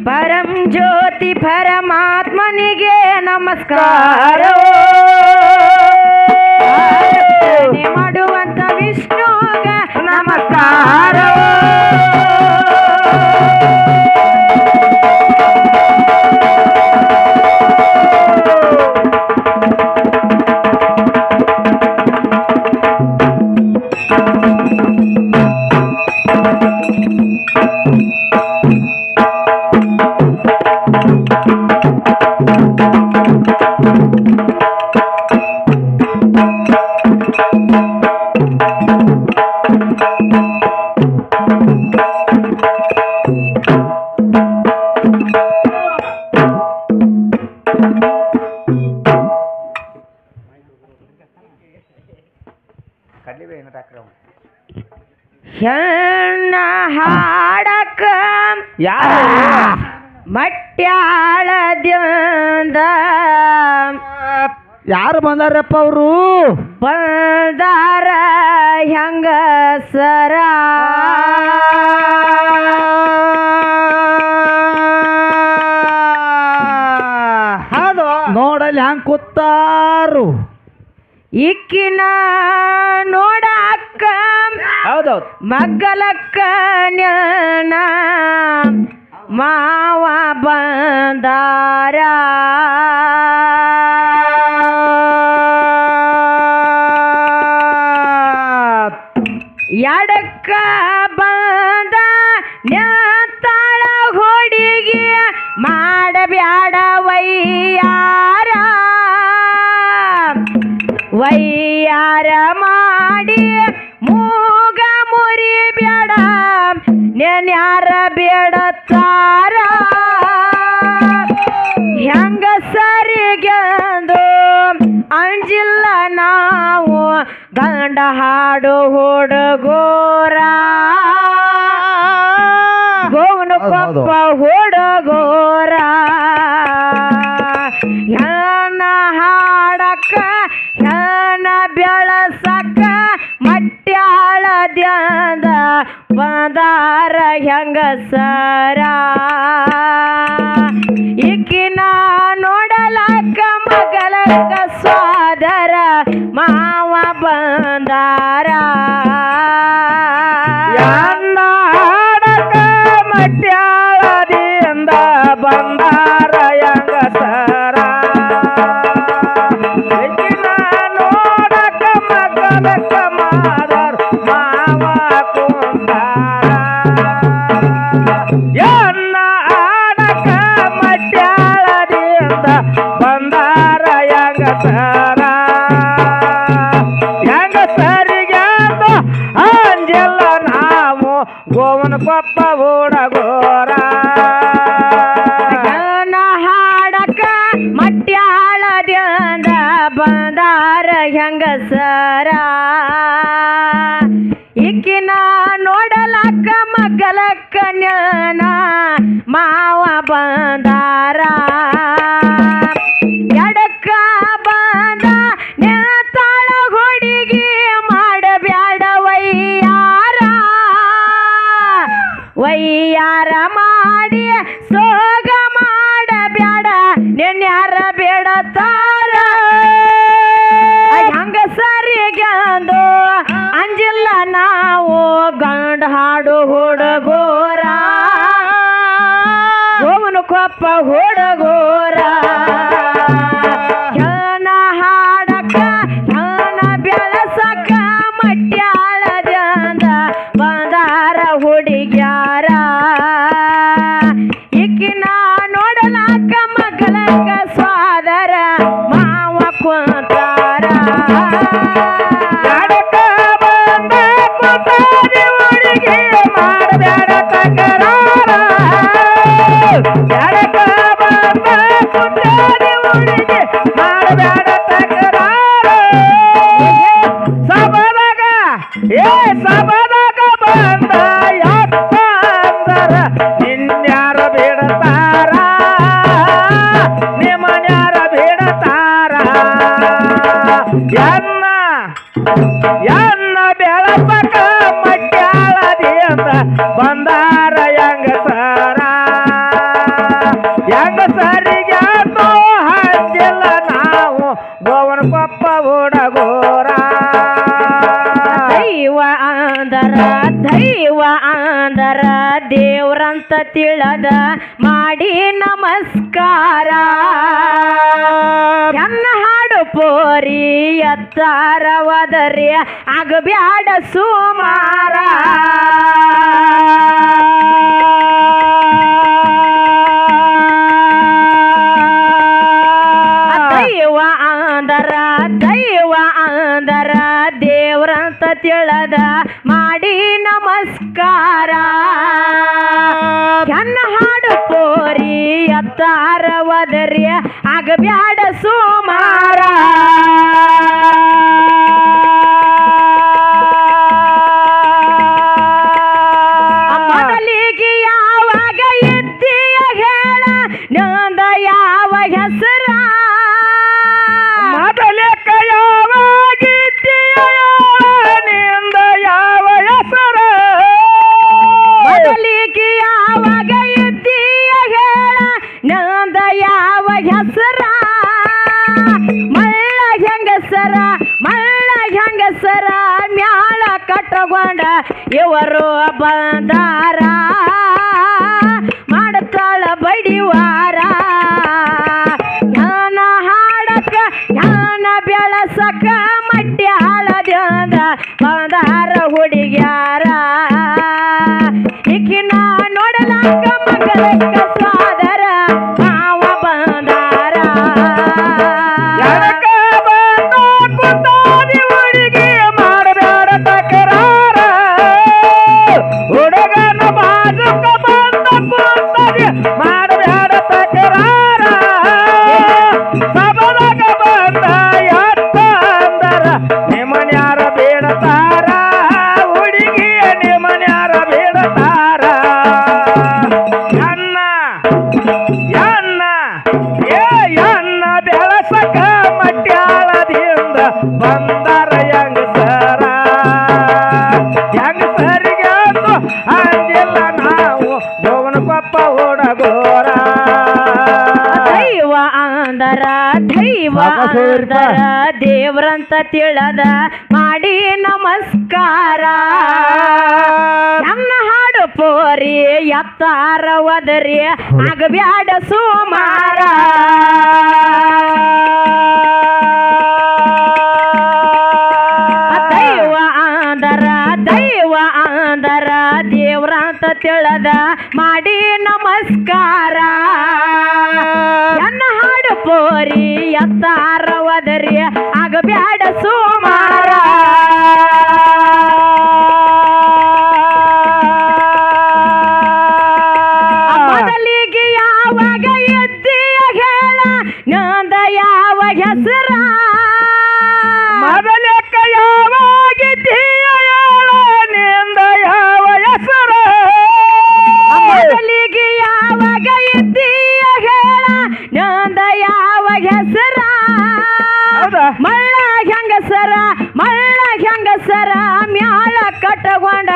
ಪರಂ ಜ್ಯೋತಿ ಪರಮಾತ್ಮನಿಗೆ ನಮಸ್ಕಾರ ಮಾಡುವಂತ ವಿಷ್ಣುಗ ನಮಸ್ಕಾರ ಹೆಣ್ಣ ಹಾಡಕ ಮಟ್ಯಾಳದಿಂದ ಯಾರು ಬಂದಾರಪ್ಪ ಅವರು ಬಂದಾರ ಹೆಂಗಸರ ನೋಡಲ್ಲಿ ಹಂಗ ಕೂತಾರು ಇಕ್ಕಿನ ನೋಡಕ್ಕ ಹೌದೌದು ಮಗ್ಗಲಕ್ಕ ನ್ಯಾನ ಮಾವ ಬಂದಾರ ಎಡಕ್ಕ ಬಂದ ನ್ಯಾತಾಳ ಹುಡುಗಿ ಮಾಡಬ್ಯಾಡ ವಯ್ಯಾರ ವಯ್ಯಾರ ಮಾಡಿ ಮೂಗ ಮುರಿ ಬೇಡ ನೆನ್ಯಾರ ಬೇಡತ್ತಾರ ಹೆಂಗ ಸರಿಗೆಂದು ಅಂಜಿಲ್ಲ ನಾವು ಗಂಡ ಹಾಡು ಹುಡುಗೋರ ಗೋವನ ಪಪ್ಪ ಹುಡುಗೋರ ಹೆಣ್ಣ ಹಾಡಕ್ಕ ಹೆಣ್ಣ ಬೆಳಸಕ್ಕ ಮಟ್ಯಾಳದ್ಯಾಂದ ಬಂದಾರ ಹೆಂಗಸರ ಇಕ್ಕಿನ ನೋಡಲಕ್ಕ ಮಗಲಕ್ಕ ಸ್ವಾದರ ಮಾವ ಬಂದಾರ ಹೆಣ್ಣ ಹಾಡಕ ಮಟ್ಯಾಳದಿಂದ ಬಂದಾರ ಹೆಂಗಸರ ನೋಡಕ ಮಗಲಕ್ಕ ಮಾದರ್ ಮಾವ ಕುಂತಾರ ಹೆಣ್ಣ ಹಾಡಕ ಮಟ್ಯಾಳದಿಂದ ಬಂದಾರ ಹೆಂಗಸರ ಹೆಂಗಸರಿಗೆ ಅಂಜಲ್ಲ ನಾವು ಗೋವನ ಪಪ್ಪ ಹುಡುಗೋರ ಹೆಣ್ಣ ಹಾಡಕ ಮಟ್ಯಾಳದ್ಯಾಂದ ಬಂದಾರ ಹೆಂಗಸರ ಇಕ್ಕಿನ ನೋಡಲಕ್ಕ ಮಗ್ಗಲಕ್ಕ ನ್ಯಾನ ಮಾವ ಬಂದಾರ ಎಡಕ್ಕ ಬಂದ ನೇತಾಳ ಹುಡುಗಿ ಮಾಡಬ್ಯಾಡ ವಯ್ಯಾರ ವಯ್ಯಾರ ಮಾಡಿ ಸೋಗ ಮಾಡಬ್ಯಾಡ ನೆನ್ಯಾರ ಬೇಡತಾರ ಹಂಗ ಸರಿಗೆಂದು ಅಂಜಿಲ್ಲ ನಾವು ಗಂಡ ಹಾಡು ಹುಡುಗೋರ ಗೋವನ ಕೊಪ್ಪ ಹುಡುಗೋರ ಹೆಣ್ಣ ಹಾಡಕ್ಕ ಹೆಣ್ಣ ಬೆಳಸಕ್ಕ ಮಟ್ಯಾಳದ್ಯಾಂದ ಬಂದಾರ ಹುಡುಗ್ಯಾರ ಇಕ್ಕಿನ ನೋಡಲಾಕ ಮಗಲಕ್ಕ ಸ್ವಾದರ ಮಾವ ಕುಂತಾರ ಎಡಕ ಬಂದ ಕೂತಾರಿ ಹುಡುಗಿ ಮಾಡಬ್ಯಾಡ ತಕರಾರ ಎಡಕ ಬಂದ ಕೂತಾರಿ ಹುಡುಗಿ ಮಾಡಬ್ಯಾಡ ತಕರಾರ ಸಬದಾಗ ಸಬದಾಗ ಬಂದ ಯಪ್ಪ ಅಂದರ ನಿನ್ಯಾರ ಬಿಡತಾರ ನಿಮ್ಮನ್ಯಾರ ಬಿಡತಾರ ಎನ್ನ ಬೆಳಸಕ ಮಟ್ಯಾಳದಿಂದ ಬಂದಾರ ಹೆಂಗಸರ ದೈವ ಅಂದರ ದೇವ್ರಂತ ತಿಳದ ಮಾಡಿ ನಮಸ್ಕಾರ ಎನ್ನ ಹಾಡು ಪೋರಿ ಎತ್ತರವದರಿ ಆಗಬ್ಯಾಡ ಸುಮಾರ ದೈವ ಅಂದರ ದೇವ್ರಂತ ತಿಳದ ಮಾಡಿ ನಮಸ್ಕಾರ ಎನ್ನ ಹಾಡು ಪೋರಿ ಎತ್ತರವದರಿ ಆಗಬ್ಯಾಡ ಸುಮಾರ ಮೊದಲಿಗೆ ಯಾವಾಗ ಇದ್ದೀಯ ಹೇಳ ನಂದ ಯಾವ ಹೆಸರ ಮೊದಲೇಕ ಯಾವಾಗಿದ್ದೀಯ ನಿಂದ ಯಾವ ಹೆಸರ ಮೊದಲಿಗೆ ಯಾವಾಗ ಇದ್ದೀಯ ಹೇಳ ನಂದ ಯಾವ ಹೆಸರ ಮಳ್ಳ ಹೆಂಗಸರ ಮ್ಯಾಳ ಕಟ್ಟಗೊಂಡ ಇವರು ಬಂದಾರ ಮಾಡ್ತಾಳ ಬಡಿವಾರ ಜ್ಞಾನ ಹಾಡಕ ಜ್ಞಾನ ಬೆಳಸಕ ಮಡ್ಯಾಳದಿಂದ ಬಂದಾರ ಹುಡುಗ್ಯಾರ ಈಕಿನ ನೋಡಲಕ್ಕ ಮಗಳಕ್ಕ ಸ್ವಾದರ ಮಾವ ಬಂದಾರ ಎಡಕ ಬಂದ ಕುತ್ತಾದಿ ಹುಡುಗಿ ಮಾಡಬೇಡ ತಕರಾರ ಹುಡುಗನ ಬಾಜುಕ ಬಂದ ಕುತ್ತಾದಿ ಮಾಡಬೇಡ ತಕರಾರ ಸಬಲಗ ಬಂದ ಎತ್ತ ಅಂದರ ನಿಮ್ಮನ್ಯಾರ ಬೇಡತಾರ ಹುಡುಗಿಯ ನಿಮ್ಮನ್ಯಾರ ಬೇಡತಾರ ಎನ್ನ ಎನ್ನ ಬೆಳಸಕ ಮಟ್ಯಾಳದಿಂದ ಬಂದರ ಹೆಂಗಸರಿಗೆ ಅಂದು ಅಂಜಿಲ್ಲ ನಾವು ಗೋವನಕೊಪ್ಪ ಹುಡುಗೋರ ದೈವ ಅಂದರ ದೇವ್ರಂತ ತಿಳದ ಮಾಡಿ ನಮಸ್ಕಾರ ನನ್ನ ಹಾಡು ಪೋರಿ ಎತ್ತಾರವದರಿ ಆಗಬ್ಯಾಡ ಸುಮಾರ ದೈವ ಅಂದರ ದೇವ್ರಂತ ತಿಳದ ಮಾಡಿ ನಮಸ್ಕಾರ ಎನ್ನ ಹಾಡು ಪೋರಿ ಎತ್ತಾರವದರಿ ಆಗಬ್ಯಾಡ ಸುಮಾರ ಮೊದಲಿಗೆ ಯಾವಾಗ ಎದ್ದೀಯ ಹೇಳ ನಂದ ಯಾವ ಹೆಸರ ಮೊದಲೇಕ ಯಾವಾಗಿದ್ದೀಯ ನಿಂದ ಯಾವ ಹೆಸರ ಮೊದಲಿಗೆ ಯಾವಾಗ ಇದ್ದೀಯ ಹೇಳ ನಂದ ಯಾವ ಹೆಸರ ಮಳ್ಳ ಹೆಂಗಸರ ಮ್ಯಾಳ ಕಟ್ಟಗೊಂಡ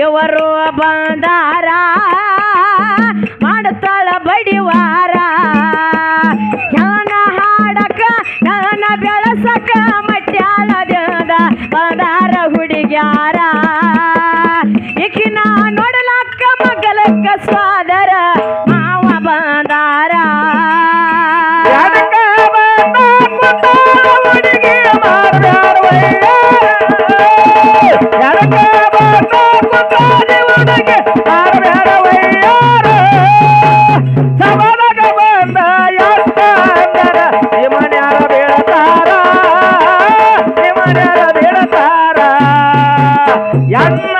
ಇವರು ಬಂದಾರ ಮಾಡ್ತಾಳ ಬಡಿವಾರ ಜ್ಞಾನ ಹಾಡಕ ಜ್ಞಾನ ಬೆಳಸಕ ಮಟ್ಯಾಳದಿಂದ ಬಂದಾರ ಹುಡುಗ್ಯಾರ ಈಕಿನ ನೋಡಲಕ್ಕ ಮಗಳಕ್ಕ ಸ್ವಾದರ ಮಾವ ಬಂದಾರ ಎಡಕ ಬಂದ ಕುತ್ತಾದ ಹುಡುಗಿ ಮಾಡಬೇಡ ಎಡಕ ಬಂದ ಕುತ್ತಾದಿ ಹುಡುಗಿ ಮಾಡಬೇಡ ವಯ್ಯಾರ ಸಬಲಗ ಬಂದ ಎತ್ತ ಅಂದರ ನಿಮ್ಮನ್ಯಾರ ಬೇಡತಾರ ಎನ್ನ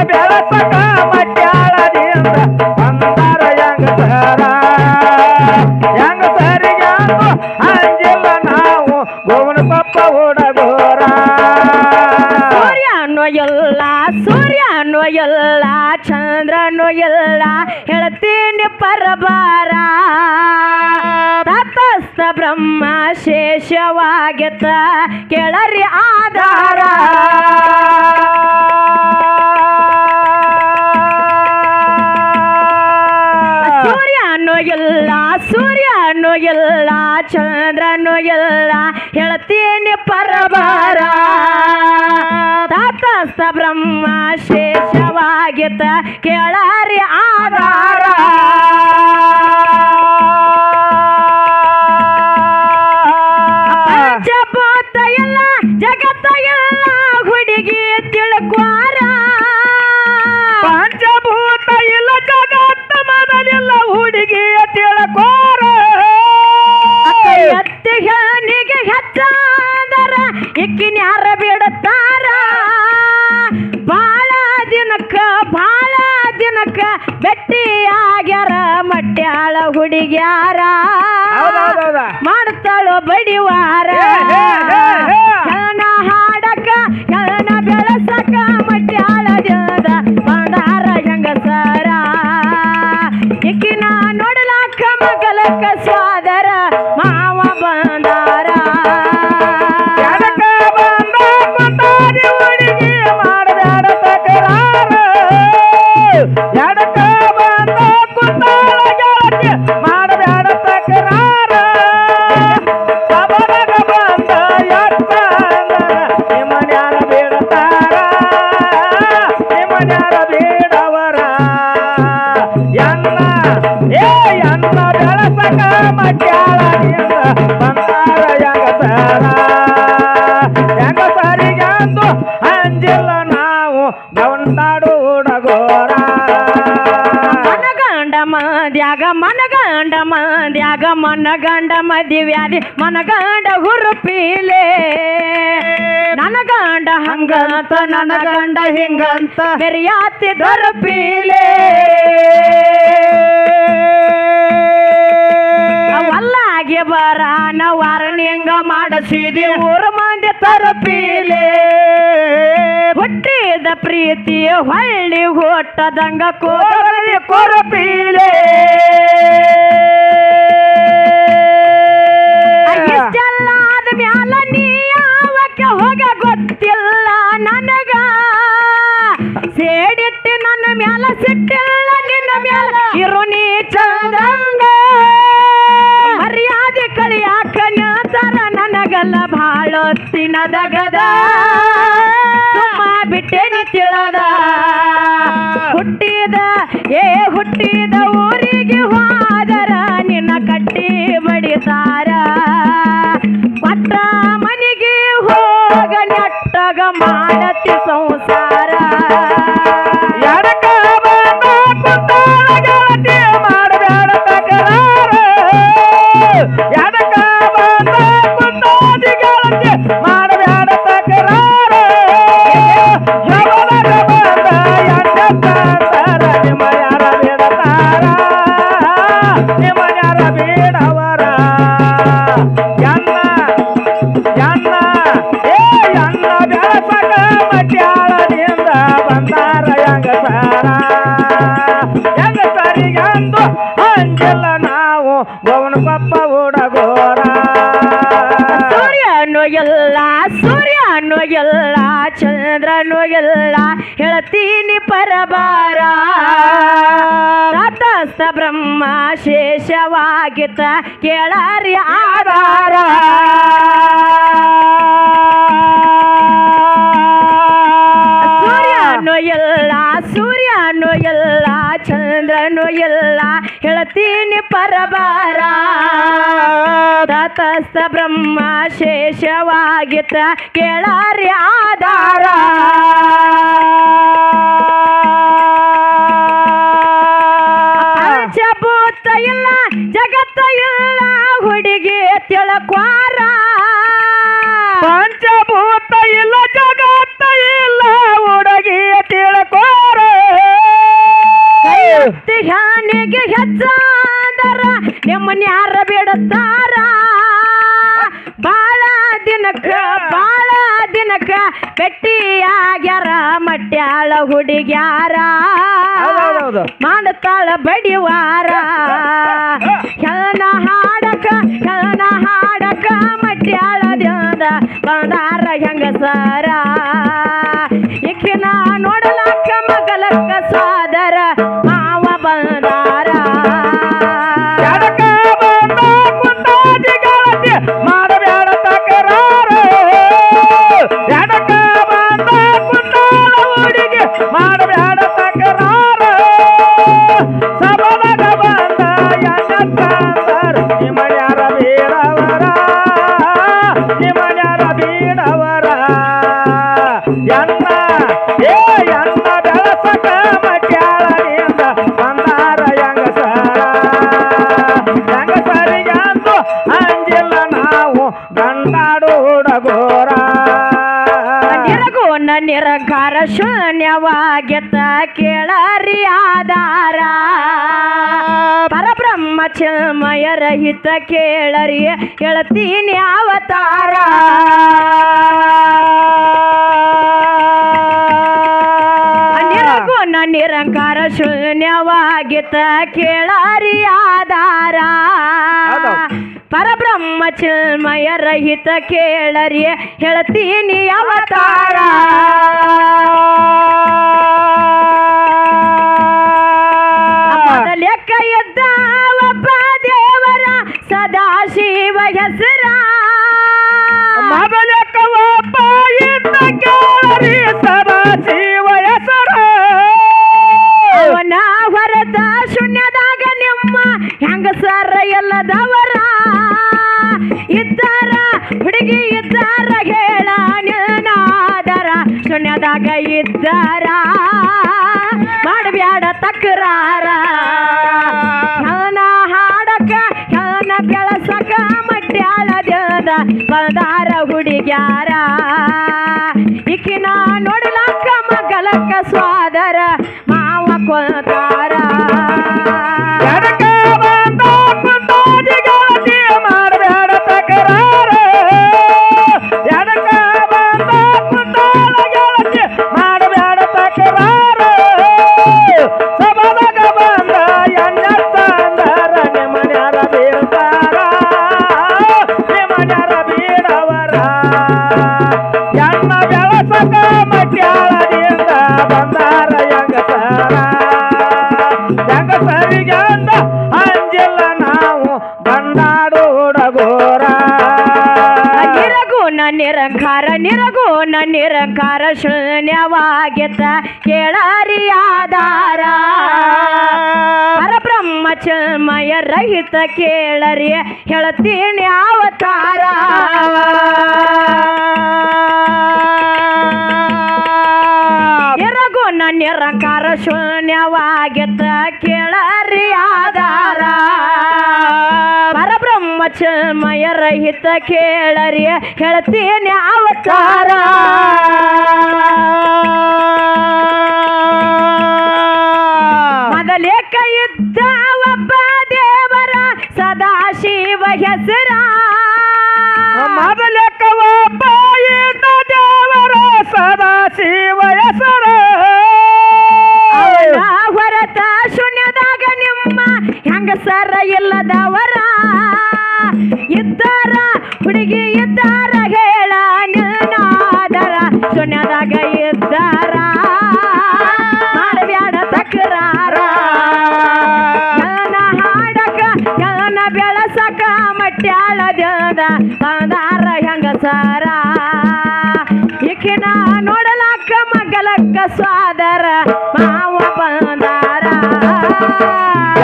ಬೆಳಸಕ ಮಟ್ಯಾಳದಿಂದ ಬಂದಾರ ಹೆಂಗಸರಿಗೆ ಅಂಜಿಲ್ಲ ನಾವು ಗೋವನಕೊಪ್ಪ ಹುಡುಗೋರ ಸೂರ್ಯನು ಎಲ್ಲ ಚಂದ್ರನು ಎಲ್ಲ ಹೇಳ್ತೀನಿ ಪರಬಾರ ತತಸ್ಥ ಬ್ರಹ್ಮ ಶೇಷವಾಗೆತ ಕೆಳರಿ ಆಧಾರ ಸೂರ್ಯನು ಎಲ್ಲ ಚಂದ್ರನು ಎಲ್ಲ ಹೇಳ್ತೀನಿ ಪರಬಾರ ಬ್ರಹ್ಮ ಶೇಷವಾಗಿತ್ತ ಕೇಳರಿ ಆಧಾರ ಪಂಚಭೂತ ಎಲ್ಲ ಜಗತ್ತ ಎಲ್ಲ ಹುಡುಗಿ ತಿಳ್ಕ್ವಾರ ಪಂಚಭೂತ ಇಲ್ಲ ಜಗತ್ತ ಮೊದಲೆಲ್ಲ ಹುಡುಗಿಯ ತಿಳ್ಕೋರ ಎತ್ತಿ ಹೆಣ್ಣಿಗೆ ಹೆಚ್ಚಾದರ ಇಕ್ಕಿನ್ಯಾರ ಬಿಡುತ್ತಾರ ಬಾಳ ದಿನಕ್ಕ ಬೆಟ್ಟಿಯಾಗ್ಯಾರ ಮಟ್ಯಾಳ ಹುಡುಗ್ಯಾರ ಮಾಡ್ತಾಳು ಬಡಿವಾರ ಹೆಣ ಹಾಡಕ ಹೆಣ ಬೆಳಸಕ ಮಟ್ಯಾಳದಿಂದ ಬಂದಾರ ಹೆಂಗಸರ ಇಕ್ಕಿನ ನೋಡಲಾಕ ಮಗಲಕ್ಕ ಸ್ವಾದರ ಮಾವ ಬಂದಾರ ಅಂಜಿಲ್ಲ ನಾವು ಗೌಂಡಾಡು ಹುಡುಗೋರ ಮನಗಂಡ ಮನಗಂಡ ಮದಿವ್ಯಾದಿ ಮನಗಂಡ ಹುರುಪೀಲೆ ನನ್ನ ಗಂಡ ಹಂಗಂತ ನನ್ನ ಗಂಡ ಹಿಂಗಂತ ಬೆರಿಯಾತಿ ದೊರಪೀಲೆ ಅವಲ್ಲಾಗೆ ಬರಾನ ವಾರಣಿಂಗ ಮಾಡಿಸಿದಿ ಊರು ಮಂದಿ ತರಪೀಲೆ ಹುಟ್ಟಿದ ಪ್ರೀತಿ ಹೊಳ್ಳಿ ಹುಟ್ಟದಂಗ ಕೋರಲಿ ಕೊರಪೀಲೆ ಇಷ್ಟೆಲ್ಲಾದ ಮ್ಯಾಲ ನೀ ಯಾವಕ್ಕೆ ಹೋಗ ಗೊತ್ತಿಲ್ಲ ನನಗ ಸೇಡಿಟ್ಟು ನನ್ನ ಮ್ಯಾಲ ಸಿಟ್ಟಿಲ್ಲ ನಿನ್ನ ಮ್ಯಾಲ ಇರು ನೀ ಚಂದಂಗ ಮರ್ಯಾದೆ ಕಳಿಯಾಕ ನ್ಯಾತರ ನನಗಲ್ಲ ಭಾಳ ತಿನ್ನದಗದ ಸುಮ್ಮ ಬಿಟ್ಟೇನಿ ತಿಳದ ಹುಟ್ಟಿದ ಊರಿಗೆ ಹೋದರ ನಿನ್ನ ಕಟ್ಟಿ ಬಡಿತಾರ ಪಟ್ಟ ಮನೆಗೆ ಹೋಗ ನೆಟ್ಟಗ ಮಾಡತಿ ಸಂಸಾರ ಮಾಡಬೇಡ ತಕರಾರ ಮಾಡಬೇಡ ತಕರಾರ ನಿಮಯಾರ ಬಿಡತಾರ ನಿಮಯಾರ ಬಿಡವರ ಎನ್ನ ಬೆಳಸಕ ಮಟ್ಯಾಳದಿಂದ ಬಂದಾರ ಹೆಂಗಸರಿಗಂದು ಅಂಜಿಲ್ಲ ನಾವು ಗೋವನ ಪಪ್ಪ ಹುಡುಗೋರ ಸೂರ್ಯನು ಎಲ್ಲ ಚಂದ್ರನು ಎಲ್ಲ ಹೇಳ್ತೀನಿ ಪರಬಾರ ತತಸ್ಥ ಬ್ರಹ್ಮ ಶೇಷವಾಗಿತ್ತ ಕೇಳರಿ ಆಧಾರ ಸೂರ್ಯನು ಎಲ್ಲ ಚಂದ್ರನು ಎಲ್ಲ ಹೇಳ್ತೀನಿ ಪರಬಾರ ತತಸ್ಥ ಬ್ರಹ್ಮ ಶೇಷವಾಗಿತ್ತ ಕೇಳರಿ ಆಧಾರ ಪಂಚಭೂತ ಇಲ್ಲ ಜಗತ್ತ ಇಲ್ಲ ಹುಡುಗಿ ತಿಳ್ಕ್ವಾರ ಪಂಚಭೂತ ಇಲ್ಲ ಜಗತ್ತ ಇಲ್ಲ ಹುಡುಗಿ ತಿಳ್ಕೋರ ಧ್ಯಾನಿಗೆ ಹೆಚ್ಚಾದರ ನಿಮ್ಮನ್ಯಾರ ಬಿಡುತ್ತಾರ ಬಾಳ ದಿನಕ್ಕ ಬೆಟ್ಟಿಯಾಗ್ಯಾರ ಮಟ್ಯಾಳ ಹುಡುಗ್ಯಾರ ಮಾಡ್ತಾಳ ಬಡಿವಾರ ಹೆಣ ಹಾಡಕ ಮಟ್ಯಾಳದಿಂದ ಬಂದಾರ ಹೆಂಗಸರ ಇಕ್ಕಿನ ನೋಡಲಕ್ಕ ಮಗಲಕ್ಕ ಸ್ವಾದರ ಮಾವ ಬಂದಾರ ಮಾಡಬೇಡ ತಕರಾರ ನಿರಂಕಾರ ಶೂನ್ಯವಾಗಿತ್ತ ಕೇಳರಿ ಆಧಾರ ಪರಬ್ರಹ್ಮ ಚಿನ್ಮಯ ರಹಿತ ಕೇಳರಿ ಹೇಳ್ತೀನಿ ಅವತಾರ ನಿರ್ಗುಣ ನಿರಂಕಾರ ಶೂನ್ಯವಾಗಿತ್ತ ಕೇಳರಿ ಆಧಾರ ಪರಬ್ರಹ್ಮ ಚಿನ್ಮಯ ರಹಿತ ಕೇಳರಿ ಹೇಳ್ತೀನಿ ಅವತಾರ ಮೊದಲೆಕ್ಕ ಎದ್ದ ಒಬ್ಬ ದೇವರ ಸದಾಶಿವ ಹೆಸರ ಮೊದಲೆಕ್ಕ ಒಬ್ಬ ಇದ್ದ ಕೇಳರಿ ಸದಾಶಿವ ಹೆಸರ ಅವನ ಹೊರತ ಶೂನ್ಯದಾಗ ನಿಮ್ಮ ಹೆಂಗಸರ ಎಲ್ಲದವರ ಇದ್ದಾರ ಹುಡುಗಿ ಇದ್ದಾರ ಹೇಳ ನಾದರ ಶೂನ್ಯದಾಗ ಇದ್ದಾರ ಮಾಡಬ್ಯಾಡ ತಕರಾರ ಹೆಣ ಹಾಡಕ ಹೆಣ ಬೆಳಸಕ ಮಡ್ಯಾಳದ ಬಂದಾರ ಹುಡುಗ್ಯಾರ ಇಕ್ಕಿನ ನೋಡ್ಲಕ್ಕ ಮಗಲಕ್ಕ ಸ್ವಾದರ ಮಾವ ಕೊಂತಾರ ಮಾಡಬೇಡ ತಕರಾರ ಎಡಕ ಬಂದ ಕುಂತಾಳ ಗೆಳತಿ ಮಾಡಬೇಡ ತಕರಾರ ಸಬದಾಗ ಬಂದ ಎಣ್ಣೆತ್ತಂದರ ನಿಮ್ಮನ್ಯಾರ ಬೀಳ್ತಾರ ನಿಮ್ಮನ್ಯಾರ ಬೀಡವರ ಎಣ್ಣ ಬೆಳಸಕ ಮಟ್ಯಾಳದಿಂದ ಬಂದಾರ ಹೆಂಗಸರಿಗೆ ಅಂದ ಅಂಜಿಲ್ಲ ನಾವು ಬಂದಾಡು ಹುಡುಗೋರ ನಿರಗುಣ ನಿರಂಕಾರ ಶೂನ್ಯವಾಗಿತ್ತ ಕೇಳರಿ ಆಧಾರ ಪರಬ್ರಹ್ಮ ಚಿನ್ಮಯ ರಹಿತ ಕೇಳರಿ ಹೇಳ್ತೀನಿ ಅವತಾರ ನಿರಗುಣ ನಿರಂಕಾರ ಶೂನ್ಯವಾಗಿತ್ತ ಕೇಳರಿ ಆಧಾರ ಪರಬ್ರಹ್ಮ ಚಿನ್ಮಯ ರಹಿತ ಕೇಳರಿ ಹೇಳ್ತೀನಿ ಅವತಾರ ಮೊದಲೇಕ ಇದ್ದ ಒಬ್ಬ ದೇವರ ಸದಾಶಿವ ಹೆಸರ ಮೊದಲೆಕ್ಕ ಒಬ್ಬ ಇದ್ದ ದೇವರ ಸದಾಶಿವ ಹೆಸರ ಅವನ ಹೊರತ ಶೂನ್ಯದಾಗ ನಿಮ್ಮ ಹೆಂಗಸರ ಇಲ್ಲದವರ ಇದ್ದಾರ ಹುಡುಗಿ ಇದ್ದಾರ ಹೇಳ ನಾದರ ಶೂನ್ಯದಾಗ ಇದ್ದಾರ ಮಾಡಬ್ಯಾಡ ತಕರಾರ ಹೆಣ ಹಾಡಕ ಹೆಣ ಬೆಳಸಕ ಮಟ್ಯಾಳದ ಬಂದಾರ ಹೆಂಗಸರ ಇಕ್ಕಿನ ನೋಡಲಕ್ಕ ಮಗಲಕ್ಕ ಸ್ವಾದರ ಮಾವ ಬಂದಾರ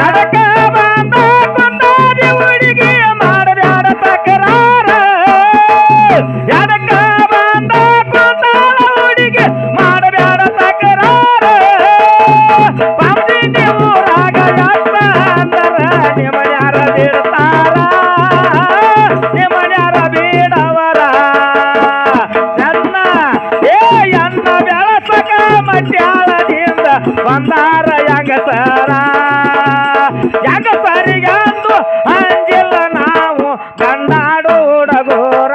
ಎಡಕ ಬಂದ ಕುಂತಾದಿ ಹುಡುಗಿ ಮಾಡಬ್ಯಾಡ ತಕರಾರ ಎಡಕ ಬಂದ ಕುಂತಾಳ ಹುಡುಗಿ ಮಾಡಬ್ಯಾಡ ತಕರಾರ ಪಂದಿನಿ ಊರಾಗ ಎತ್ತ ಅಂದರ ನಿಮ್ಮನ್ಯಾರ ಬಿಡ್ತಾರ ನಿಮ್ಮನ್ಯಾರ ಬೀಡವರ ಚೆನ್ನ ಏ ಎನ್ನ ಬೆಳಸಕ ಮಟ್ಯಾಳದಿಂದ ಬಂದಾರ ಹೆಂಗಸರಿಗಂದು ಅಂಜಿಲ್ಲ ನಾವು ಗಂಡಾಡು ಹುಡುಗೋರ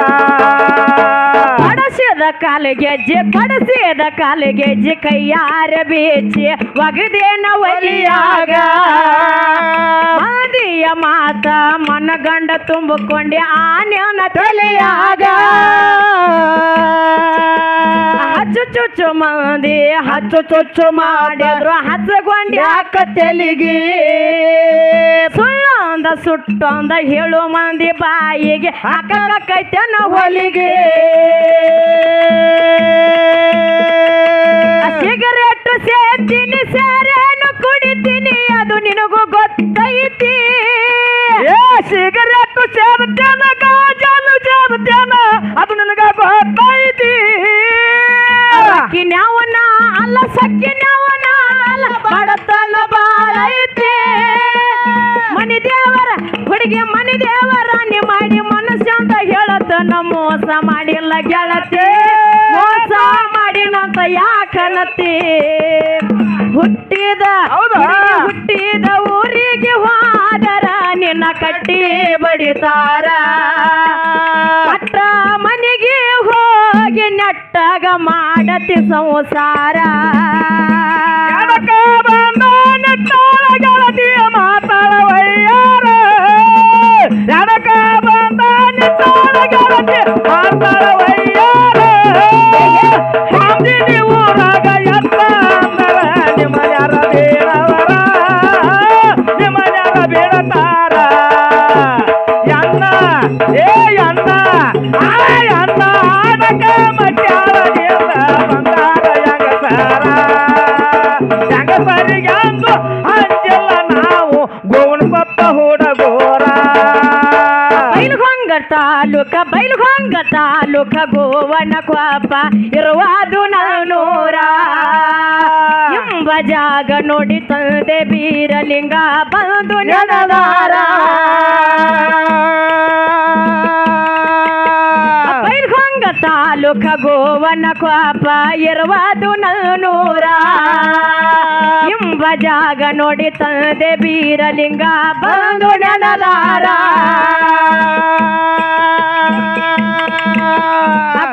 ಪಡಸಿದ ಕಾಲಿಗೆಜ್ಜೆ ಕೈಯಾರ ಬೀಚಿ ಒಗದೇನ ಒಲಿಯಾಗ ಮಾದಿಯ ಮಾತ ಮನಗಂಡ ತುಂಬಿಕೊಂಡೆ ಆನ್ಯನ ತಲೆಯಾಗ ಹಚ್ಚು ಚುಚ್ಚು ಮಂದಿ ಹಚ್ಚು ಚುಚ್ಚು ಮಾಡಿದ್ರು ಹಚ್ಚಗೊಂಡಿ ಹಾಕ ತೆಲಿಗೆ ಸುಳ್ಳೊಂದ ಸುಟ್ಟೊಂದ ಹೇಳು ಮಂದಿ ಬಾಯಿಗೆ ಹಾಕೈತೆನ ಹೊಲಿಗೆ ಸಿಗರೇಟು ಸೇರ್ತೀನಿ ಸೇರೇನು ಕುಡಿತೀನಿ ಅದು ನಿನಗೂ ಗೊತ್ತೈತಿ ಸಿಗರೇಟು ಸೇರ್ತೇನ ಗಾಜಾನು ಸೇರ್ತೇನ ಅದು ನನಗ ಗೊತ್ತೈತಿ ನ್ಯಾವನ ಅಲ್ಲ ಸಕ್ಕಿ ನ್ಯಾವನ ಅಲ್ಲ ಬಡತನ ಬಾಳೈತಿ ಮನಿ ದೇವರ ಹುಡುಗಿ ಮನಿ ದೇವರ ನೀ ಮಾಡಿ ಮನಸ್ಸು ಅಂತ ಹೇಳತ್ತ ಮೋಸ ಮಾಡಿಲ್ಲ ಗೆಳತಿ ಮೋಸ ಮಾಡಿನಂತ ಮತ್ತ ಯಾಕನತಿ ಹುಟ್ಟಿದ ಹೌದಾ? ಹುಟ್ಟಿದ ಊರಿಗೆ ಹೋದರ ನಿನ್ನ ಕಟ್ಟಿ ಬಡಿತಾರ ಪಟ್ಟ ಮನೆಗೆ ಹೋಗಿ ನೆಟ್ಟಾಗ ಮಾಡತಿ ಸಂಸಾರ ಎಡಕ ಬಂದ ನೆಟ್ಟಾಳ ಗೆಳತಿ ಮಾತಾಡವಯ್ಯಾರ ಎಡಕ ಬಂದ ನೆಟ್ಟಾಳ ಗೆಳತಿ ಮಾತಾಡವಯ್ಯಾರ ಮಾಂದಿನಿ ಊರಾಗ ಎತ್ತ ಅಂದರ ನಿಮ್ಮನ್ಯಾರ ಬೇಡವರ ನಿಮ್ಮನ್ಯಾರ ಬೇಡತಾರ ಅಣ್ಣ ಏ ಅಣ್ಣ ಅಣ್ಣ ಆಡಕ ಮಟ್ಯಾಳದಿಂದ ಬಂದಾರ ಹೆಂಗಸರಿಗೆ ಅಂದು ಅಂಜಿಲ್ಲ ನಾವು ಗೋವನ ಕೊಪ್ಪ ಹುಡುಗೋರ ಬೈಲುಹೊಂಗ ತಾಲೂಕ ಗೋವನ ಕೊಪ್ಪ ಇರುವುದು ನಾನೂರ ಎಂಬ ಜಾಗ ನೋಡಿ ತಂದೆ ಬೀರಲಿಂಗ ಬಂದು ನೆನದಾರ ಬೈಲುಹೊಂಗ ತಾಲೂಕ ಗೋವನ ಕೊಪ್ಪ ಇರುವುದು ನಾನೂರ ಎಂಬ ಜಾಗ ನೋಡಿ ತಂದೆ ಬೀರಲಿಂಗ ಬಂದು ನೆನದಾರ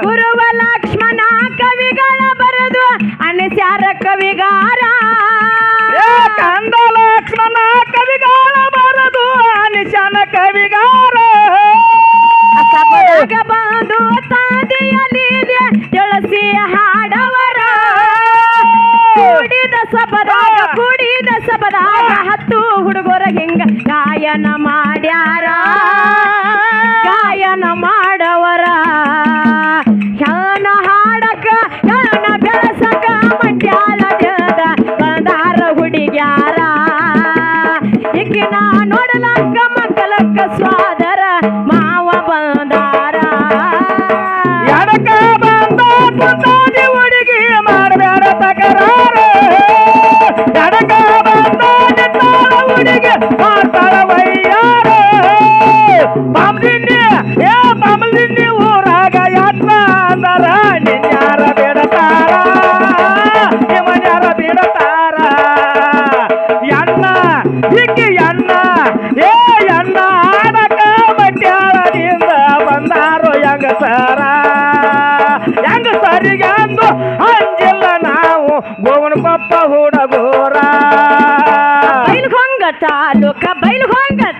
ಗುರುವ ಲಕ್ಷ್ಮಣ ಕವಿಗಳ ಬರೆದು ಅನಸ್ಯಾರ ಕವಿಗಾರ ಕಂದ ಲಕ್ಷ್ಮಣ ಕವಿಗಾರ ಬರದು ಅನಿಶನ ಕವಿಗಾರ ಸಭೆಯಾಗ ಬಂದು ತಾದಿಯಲ್ಲಿ ತಿಳಿಸಿ ಹಾಡವರ ಕೂಡಿದ ಸಭದಾಗ 10 ಹುಡುಗರ ಹಿಂಗ ಗಾಯನ ಮಾಡ್ಯಾರ ಗಾಯನ ಮಾಡವರ ಶಾನ ಹಾಡಕ ಶಾನ ಬೆಳಸಕ ಮಂಡ್ಯಾಲದ ಬಂದಾರ ಹುಡುಗ್ಯಾರ ಈಗಿನ ನೋಡಲಕ್ಕ ಮಕ್ಕಳಕ್ಕ ಸ್ವಾದರ ಮಾವ ಬಂದಾರ ಎಡಕ ಬಂದ ಕುಂತಾದಿ ಹುಡುಗಿ ಮಾಡಬೇಡ ತಕರಾರ ಎಡಕ ಬಂದ ನಿತ್ತಾಳ ಹುಡುಗಿ ಮಾತಾಡವಯ್ಯಾರ ಬಾಮಲಿನ್ನಿ ಊರಾಗ ಎತ್ತ ಅಂದರ ನಿನ್ಯಾರ ಬಿಡತಾರ ನಿಮ್ಮನ್ಯಾರ ಬಿಡತಾರ ಎಣ್ಣ ಹಿಕ್ಕಿ ಎಣ್ಣ ಏ ಎಣ್ಣ ಆಡಕ ಮಟ್ಯಾಳದಿಂದ ಬಂದಾರೋ ಹೆಂಗಸರಿಗೆ ಅಂದು ಅಂಜಿಲ್ಲ ನಾವು ಗೋವನ ಕೊಪ್ಪ ಹುಡುಗೋರ ಬೈಲುಹೊಂಗ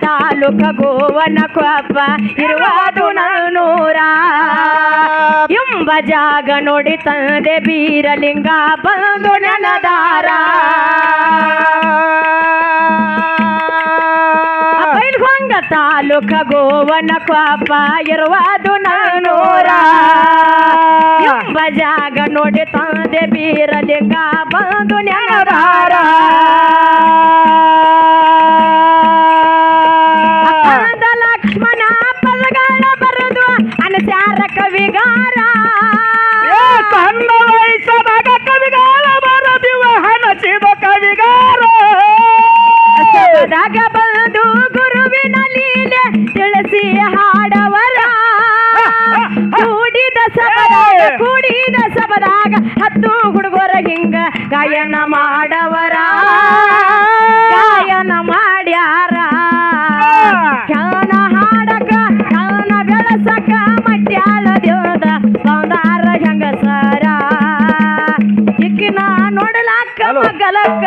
ತಾಲೂಕ ಗೋವನ ಕೊಪ್ಪ ಇರುವುದು ನಾನೂರ ಎಂಬ ಜಾಗ ನೋಡಿ ತಂದೆ ಬೀರಲಿಂಗ ಬಂದು ನೆನದಾರ ಬೈಲುಹೊಂಗ ತಾಲೂಕ ಗೋವನ ಕೊಪ್ಪ ಇರುವುದು ನಾನೂರ ಎಂಬ ಜಾಗ ನೋಡಿ ತಂದೆ ಬೀರಲಿಂಗ ಬಂದು ನೆನದಾರ ಲಕ್ಷ್ಮಣ ಪದಗಳ ಬರೆದು ಅನಸ್ಯಾರ ಕವಿಗಾರ ಸಣ್ಣ ವಯಸ್ಸದಾಗ ಕವಿಗಾರ ಬರದಿವ ಹಣಸಿದ ಕವಿಗಾರ ಸಭೆದಾಗ ಬಂದು ಗುರುವಿನ ಲೀಲೆ ತಿಳಿಸಿ ಹಾಡವರ ಕೂಡಿದ ಸಭದಾಗ 10 ಹುಡುಗರ ಹಿಂಗ ಗಾಯನ ಮಾಡವರ ಗಾಯನ ಮಾಡ್ಯಾರ ಶಾನ ಹಾಡಕ ಶಾನ ಬೆಳಸಕ ಮಟ್ಯಾಳದ ಬಂದಾರ ಹೆಂಗಸರ ಈಕಿನ ನೋಡಲಾಕ ಮಗಲಕ್ಕ